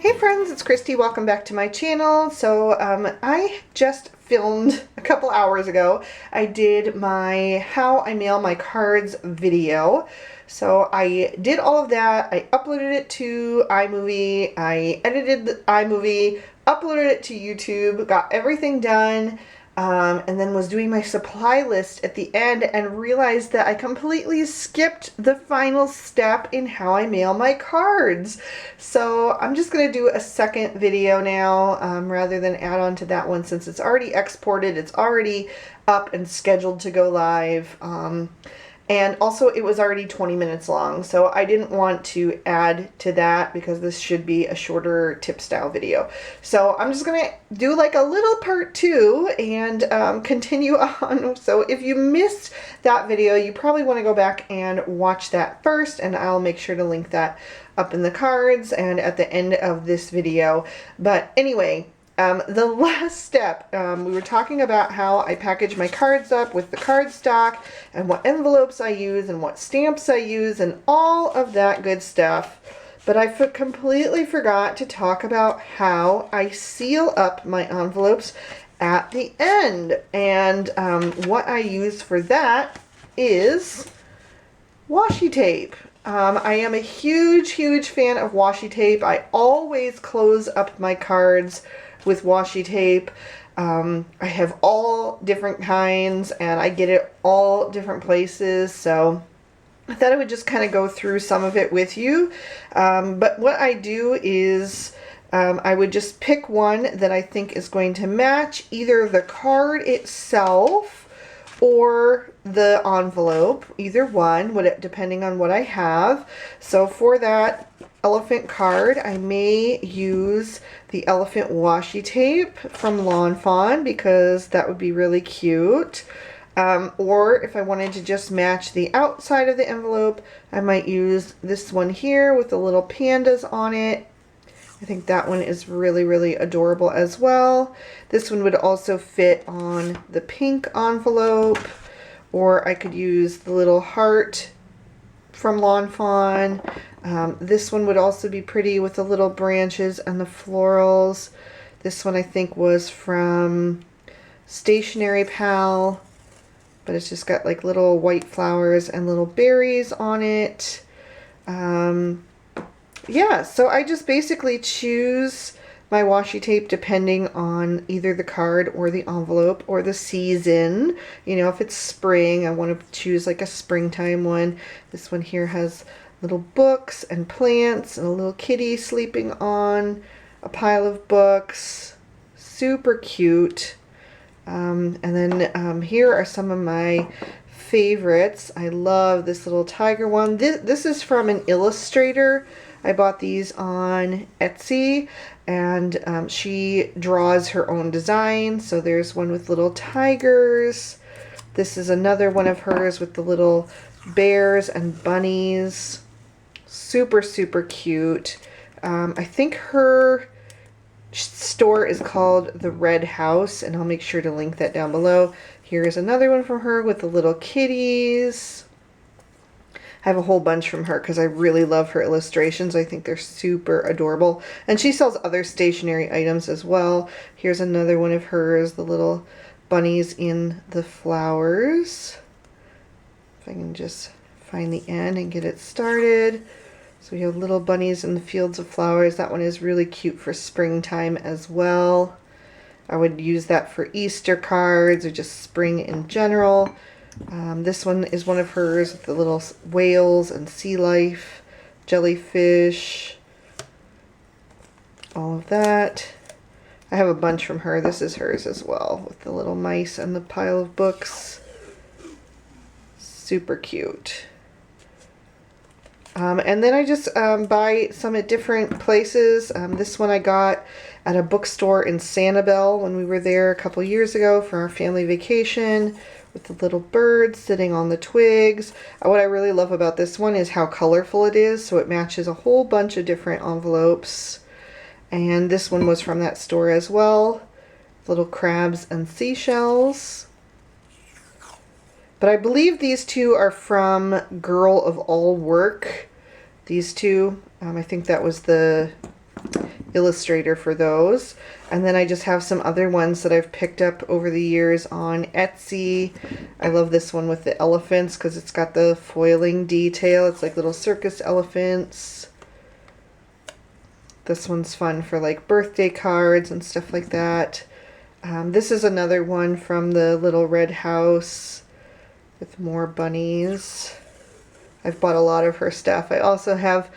Hey friends, it's Christy. Welcome back to my channel. So I just filmed a couple hours ago. I did my how I mail my cards video. So I did all of that. I uploaded it to iMovie. I edited the iMovie, uploaded it to YouTube, got everything done. And then was doing my supply list at the end and realized that I completely skipped the final step in how I mail my cards. So I'm just going to do a second video now rather than add on to that one, since it's already exported, it's already up and scheduled to go live. And also it was already 20 minutes long, so I didn't want to add to that because this should be a shorter tip style video. So I'm just gonna do like a little part 2 and continue on. So if you missed that video, you probably want to go back and watch that first, and I'll make sure to link that up in the cards and at the end of this video. But anyway, the last step, we were talking about how I package my cards up with the cardstock and what envelopes I use and what stamps I use and all of that good stuff. But I completely forgot to talk about how I seal up my envelopes at the end. And what I use for that is washi tape. I am a huge fan of washi tape. I always close up my cards with washi tape. I have all different kinds and I get it all different places, so I thought I would just kind of go through some of it with you. But what I do is I would just pick one that I think is going to match either the card itself or the envelope, either one, depending on what I have. So for that elephant card, I may use the elephant washi tape from Lawn Fawn because that would be really cute. Or if I wanted to just match the outside of the envelope, I might use this one here with the little pandas on it. I think that one is really adorable as well. This one would also fit on the pink envelope, or I could use the little heart from Lawn Fawn. This one would also be pretty with the little branches and the florals. This one I think was from Stationery Pal, but it's just got like little white flowers and little berries on it. Yeah, so I just basically choose my washi tape depending on either the card or the envelope or the season. You know, if it's spring, I want to choose like a springtime one. This one here has little books and plants and a little kitty sleeping on a pile of books. Super cute. And then here are some of my favorites. I love this little tiger one. This is from an illustrator. I bought these on Etsy, and she draws her own design. So there's one with little tigers. This is another one of hers with the little bears and bunnies. Super cute. I think her store is called The Red House, and I'll make sure to link that down below. Here's another one from her with the little kitties. I have a whole bunch from her because I really love her illustrations. I think they're super adorable. And she sells other stationery items as well. Here's another one of hers, the little bunnies in the flowers. If I can just find the end and get it started. So we have little bunnies in the fields of flowers. That one is really cute for springtime as well. I would use that for Easter cards or just spring in general. This one is one of hers with the little whales and sea life, jellyfish, all of that. I have a bunch from her. This is hers as well with the little mice and the pile of books. Super cute. And then I just buy some at different places. This one I got at a bookstore in Sanibel when we were there a couple years ago for our family vacation, with the little birds sitting on the twigs. What I really love about this one is how colorful it is, so it matches a whole bunch of different envelopes. And this one was from that store as well. Little crabs and seashells. But I believe these two are from Girl of All Work. These two, I think that was the illustrator for those. And then I just have some other ones that I've picked up over the years on Etsy. I love this one with the elephants because it's got the foiling detail. It's like little circus elephants. This one's fun for like birthday cards and stuff like that. This is another one from the Little Red House with more bunnies. I've bought a lot of her stuff. I also have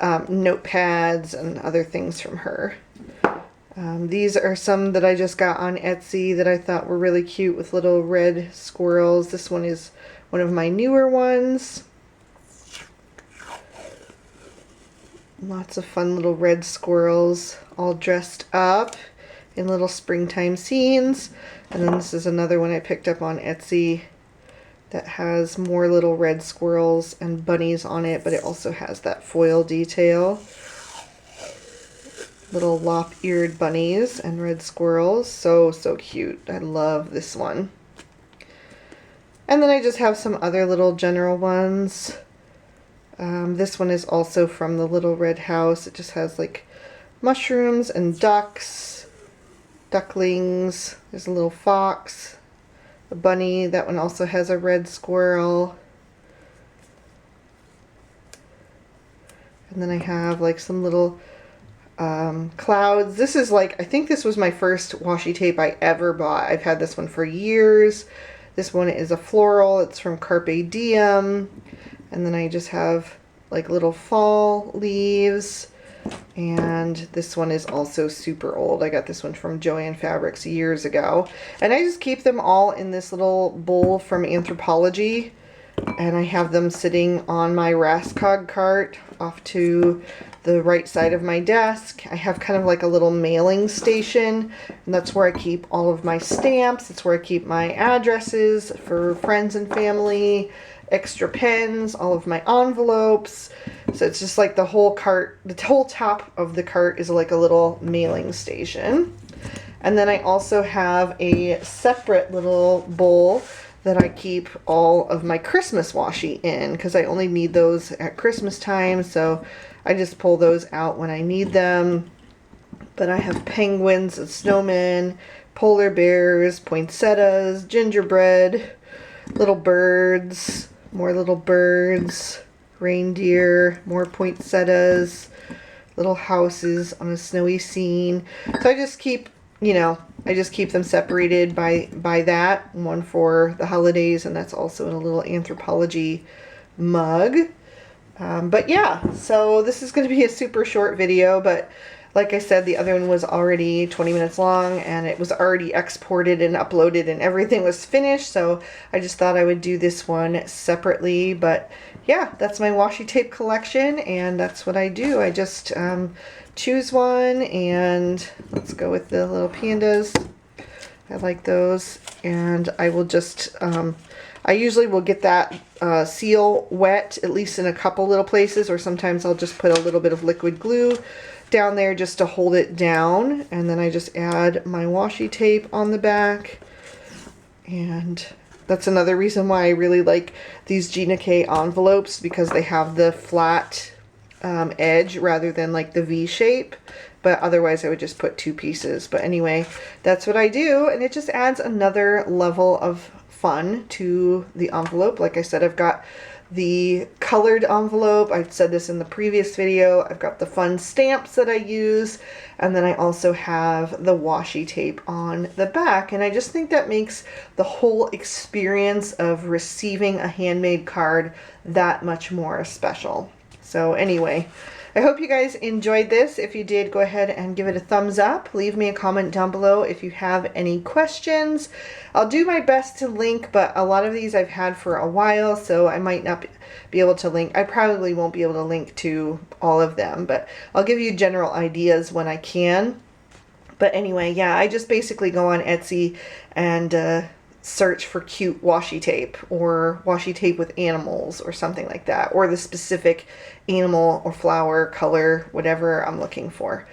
notepads and other things from her. These are some that I just got on Etsy that I thought were really cute with little red squirrels. This one is one of my newer ones. Lots of fun little red squirrels all dressed up in little springtime scenes. And then this is another one I picked up on Etsy that has more little red squirrels and bunnies on it, but it also has that foil detail. Little lop-eared bunnies and red squirrels. So cute. I love this one. And then I just have some other little general ones. This one is also from the Little Red House. It just has like mushrooms and ducks, ducklings. There's a little fox, a bunny. That one also has a red squirrel. And then I have like some little clouds. This is like, I think this was my first washi tape I ever bought. I've had this one for years. This one is a floral. It's from Carpe Diem. And then I just have like little fall leaves. And this one is also super old. I got this one from Joann Fabrics years ago. And I just keep them all in this little bowl from Anthropologie. And I have them sitting on my Rascog cart off to the right side of my desk. I have kind of like a little mailing station, and that's where I keep all of my stamps. It's where I keep my addresses for friends and family, extra pens, all of my envelopes. So it's just like the whole cart, the whole top of the cart is like a little mailing station. And then I also have a separate little bowl that I keep all of my Christmas washi in, because I only need those at Christmas time, so I just pull those out when I need them. But I have penguins and snowmen, polar bears, poinsettias, gingerbread, little birds, more little birds, reindeer, more poinsettias, little houses on a snowy scene. So I just keep, you know, I just keep them separated by that. One for the holidays, and that's also in a little Anthropologie mug. But yeah, so this is going to be a super short video, but like I said, the other one was already 20 minutes long, and it was already exported and uploaded and everything was finished, so I just thought I would do this one separately. But yeah, that's my washi tape collection, and that's what I do. I just choose one, and let's go with the little pandas. I like those, and I will just I usually will get that seal wet, at least in a couple little places, or sometimes I'll just put a little bit of liquid glue down there just to hold it down, and then I just add my washi tape on the back. And that's another reason why I really like these Gina K envelopes, because they have the flat edge rather than like the V shape. But otherwise I would just put two pieces. But anyway, that's what I do, and it just adds another level of fun to the envelope. Like I said, I've got the colored envelope. I've said this in the previous video. I've got the fun stamps that I use, and then I also have the washi tape on the back. And I just think that makes the whole experience of receiving a handmade card that much more special. So anyway, I hope you guys enjoyed this. If you did, go ahead and give it a thumbs up. Leave me a comment down below if you have any questions. I'll do my best to link, but a lot of these I've had for a while, so I might not be able to link. I probably won't be able to link to all of them, but I'll give you general ideas when I can. But anyway, yeah, I just basically go on Etsy and search for cute washi tape, or washi tape with animals, or something like that, or the specific animal or flower color, whatever I'm looking for.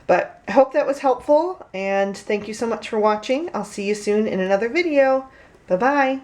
But I hope that was helpful, and thank you so much for watching. I'll see you soon in another video. Bye-bye.